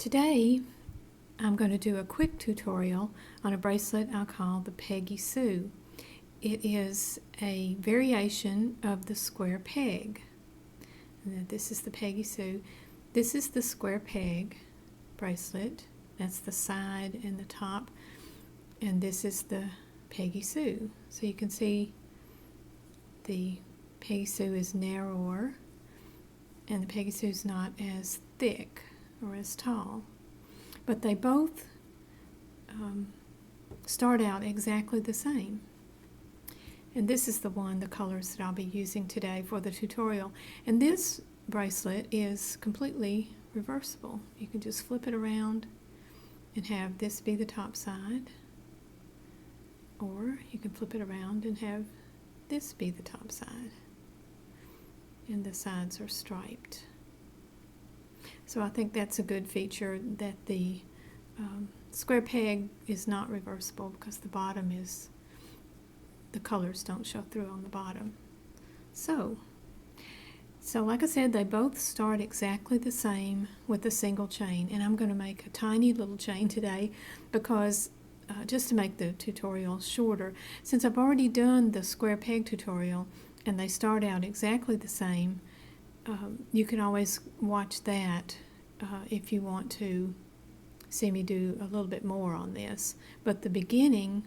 Today I'm going to do a quick tutorial on a bracelet I call the Peggy Sue. It is a variation of the square peg. This is the Peggy Sue. This is the square peg bracelet. That's the side and the top. And this is the Peggy Sue. So you can see the Peggy Sue is narrower and the Peggy Sue is not as thick or as tall. But they both start out exactly the same. And this is the colors that I'll be using today for the tutorial. And this bracelet is completely reversible. You can just flip it around and have this be the top side, or you can flip it around and have this be the top side, and the sides are striped. So I think that's a good feature, that the square peg is not reversible because the bottom is, the colors don't show through on the bottom. So like I said, they both start exactly the same with a single chain, and I'm going to make a tiny little chain today because just to make the tutorial shorter, since I've already done the square peg tutorial and they start out exactly the same, you can always watch that if you want to see me do a little bit more on this. But the beginning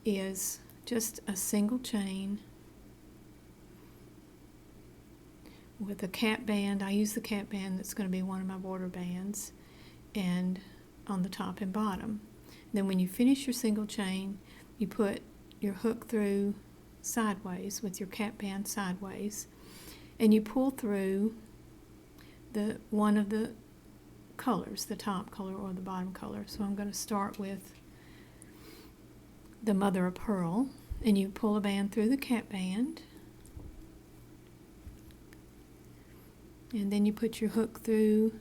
is just a single chain with a cap band. I use the cap band that's going to be one of my border bands, and on the top and bottom. Then when you finish your single chain, you put your hook through sideways with your cap band sideways, and you pull through one of the colors, the top color or the bottom color. So I'm going to start with the mother of pearl, and you pull a band through the cap band, and then you put your hook through.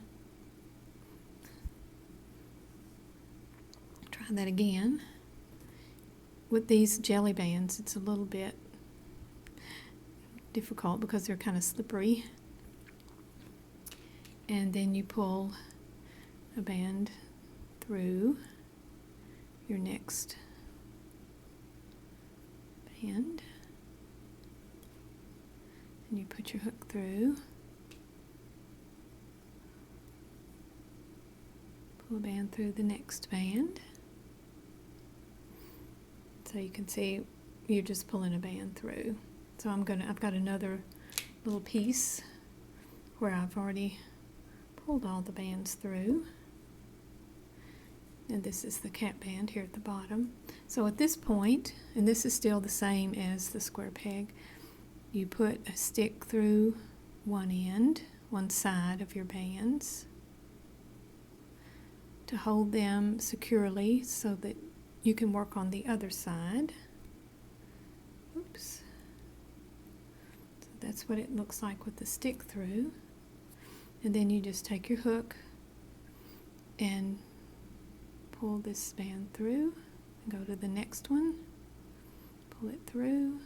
Try that again. With these jelly bands, it's a little bit difficult because they're kind of slippery. And then you pull a band through your next band, and you put your hook through, pull a band through the next band. So you can see you're just pulling a band through. So I've got another little piece where I've already pulled all the bands through. And this is the cap band here at the bottom. So at this point, and this is still the same as the square peg, you put a stick through one side of your bands to hold them securely so that you can work on the other side. Oops. So that's what it looks like with the stick through. And then you just take your hook and pull this band through and go to the next one, pull it through,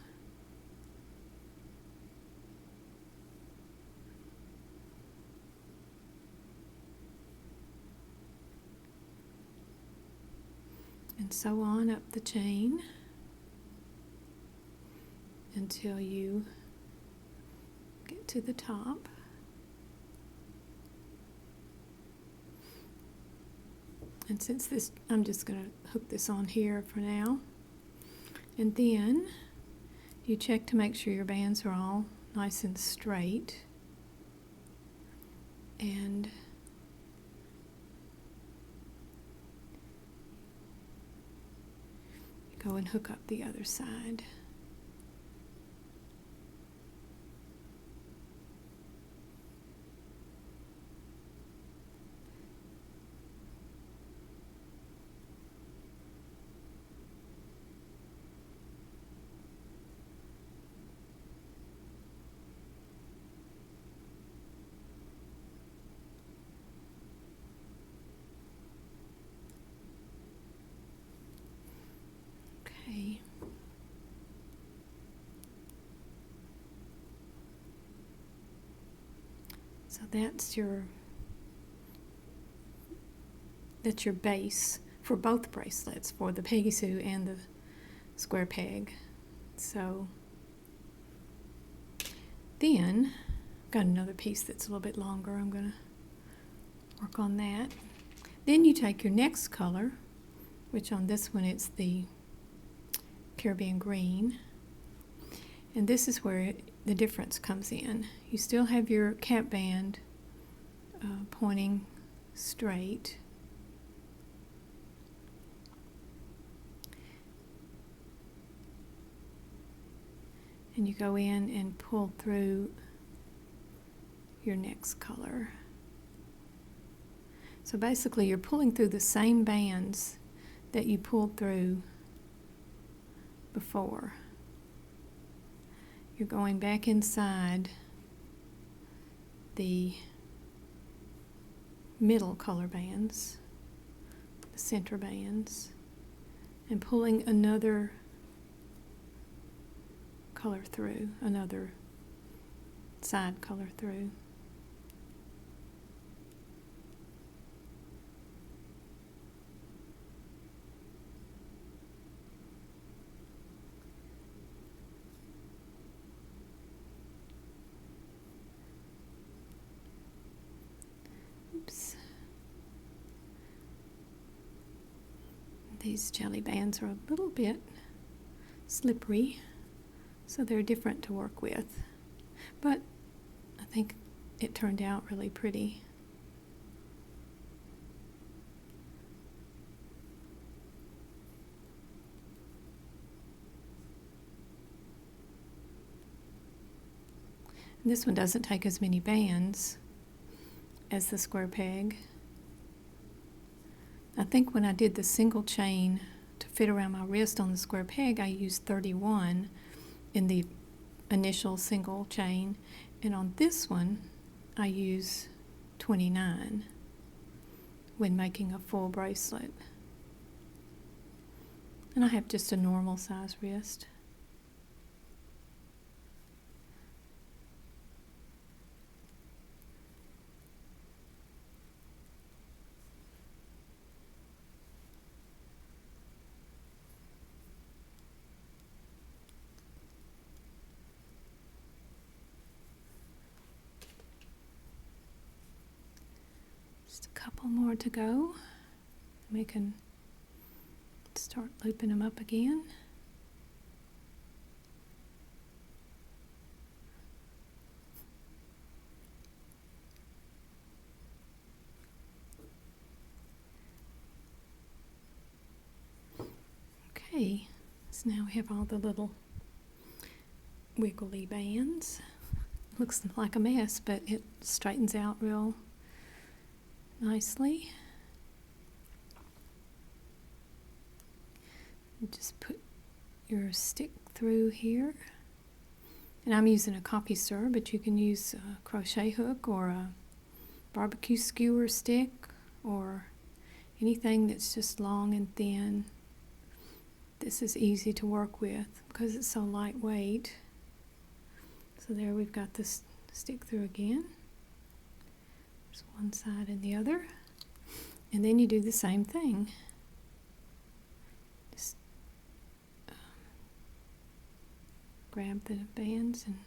and so on up the chain until you get to the top. And since this, I'm just going to hook this on here for now. And then you check to make sure your bands are all nice and straight. And you go and hook up the other side. So that's your that's your base for both bracelets, for the Peggy Sue and the square peg. So then I've got another piece that's a little bit longer. I'm going to work on that. Then you take your next color, which on this one it's the Caribbean green, and this is where the difference comes in. You still have your cap band pointing straight, and you go in and pull through your next color. So basically you're pulling through the same bands that you pulled through before. You're going back inside the middle color bands, the center bands, and pulling another color through, another side color through. Oops. These jelly bands are a little bit slippery, so they're different to work with, but I think it turned out really pretty. And this one doesn't take as many bands as the square peg. I think when I did the single chain to fit around my wrist on the square peg, I used 31 in the initial single chain, and on this one I use 29 when making a full bracelet. And I have just a normal size wrist. Just a couple more to go. We can start looping them up again. Okay, so now we have all the little wiggly bands. Looks like a mess, but it straightens out real nicely. You just put your stick through here, and I'm using a coffee stir, but you can use a crochet hook or a barbecue skewer stick or anything that's just long and thin. This is easy to work with because it's so lightweight. So there we've got this stick through again. There's one side and the other. And then you do the same thing. Just grab the bands and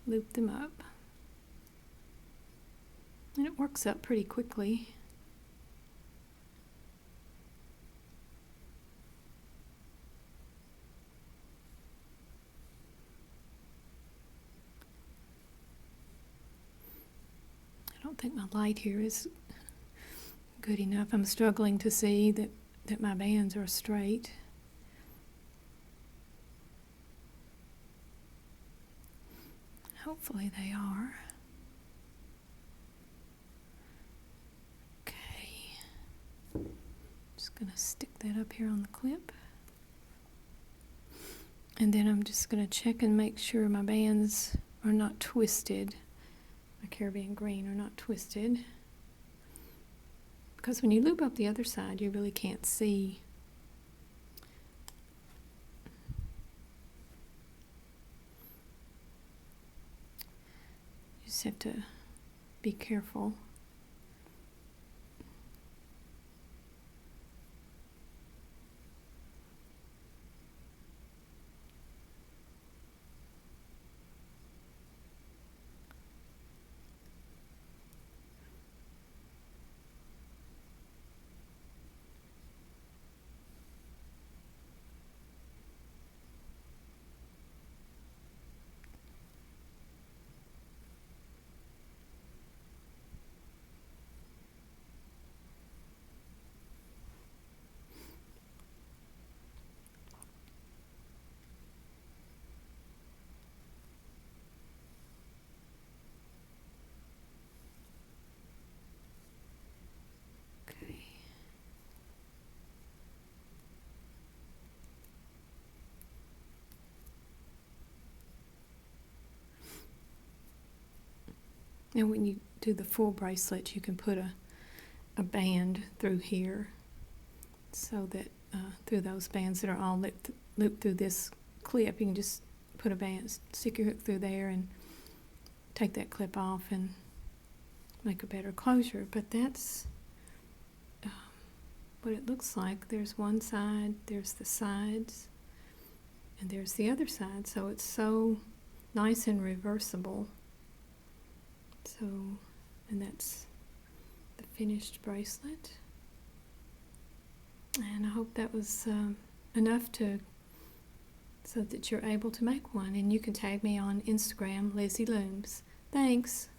loop them up. And it works up pretty quickly. I don't think my light here is good enough. I'm struggling to see that my bands are straight. Hopefully they are. Okay. Just going to stick that up here on the clip. And then I'm just going to check and make sure my bands are not twisted. My Caribbean green are not twisted, because when you loop up the other side you really can't see. You just have to be careful. And when you do the full bracelet, you can put a band through here, so that through those bands that are all looped through this clip, you can just put a band, stick your hook through there and take that clip off and make a better closure. But that's what it looks like. There's one side, there's the sides, and there's the other side. So it's so nice and reversible. So, and that's the finished bracelet. And I hope that was enough so that you're able to make one. And you can tag me on Instagram, Lizzie Looms. Thanks.